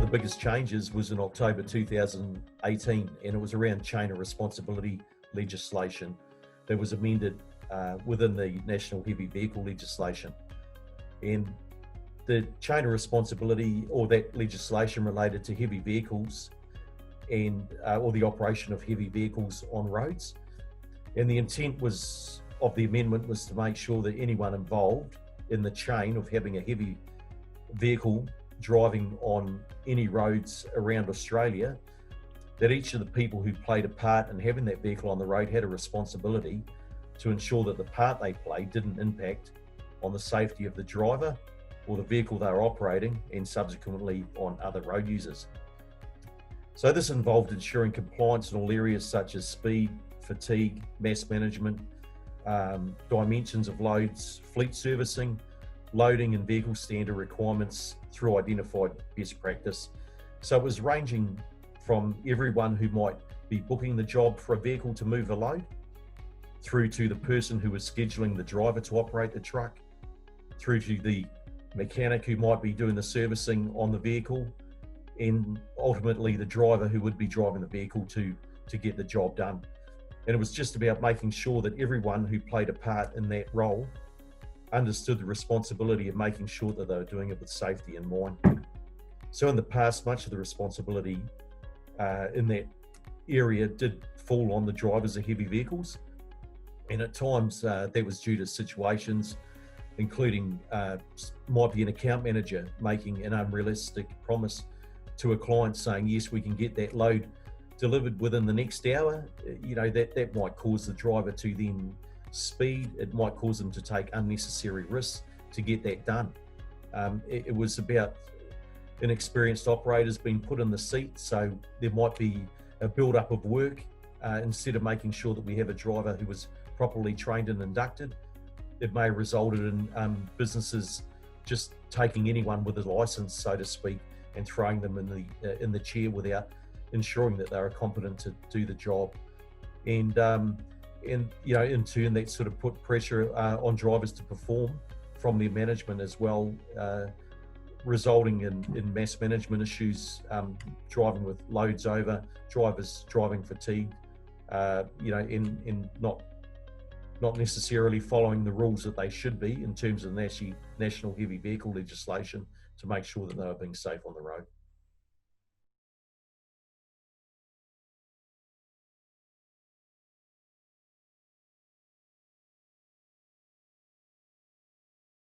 the biggest changes was in October 2018, and it was around chain of responsibility legislation that was amended within the National Heavy Vehicle legislation. And the chain of responsibility, or that legislation, related to heavy vehicles and or the operation of heavy vehicles on roads. And the intent of the amendment was to make sure that anyone involved in the chain of having a heavy vehicle driving on any roads around Australia, that each of the people who played a part in having that vehicle on the road had a responsibility to ensure that the part they played didn't impact on the safety of the driver or the vehicle they were operating, and subsequently on other road users. So this involved ensuring compliance in all areas such as speed, fatigue, mass management, dimensions of loads, fleet servicing, loading and vehicle standard requirements through identified best practice. So it was ranging from everyone who might be booking the job for a vehicle to move a load, through to the person who was scheduling the driver to operate the truck, through to the mechanic who might be doing the servicing on the vehicle, and ultimately the driver who would be driving the vehicle to get the job done. And it was just about making sure that everyone who played a part in that role understood the responsibility of making sure that they were doing it with safety in mind. So in the past, much of the responsibility in that area did fall on the drivers of heavy vehicles. And at times that was due to situations including might be an account manager making an unrealistic promise to a client saying, yes, we can get that load delivered within the next hour. You know, that might cause the driver to then speed. It might cause them to take unnecessary risks to get that done. It was about inexperienced operators being put in the seat, so there might be a build-up of work instead of making sure that we have a driver who was properly trained and inducted. It may have resulted in businesses just taking anyone with a license, so to speak, and throwing them in the chair without ensuring that they are competent to do the job. And you know, in turn, that sort of put pressure on drivers to perform from their management as well, resulting in mass management issues, driving with loads over, drivers driving fatigued, you know, in not necessarily following the rules that they should be in terms of national heavy vehicle legislation to make sure that they are being safe on the road.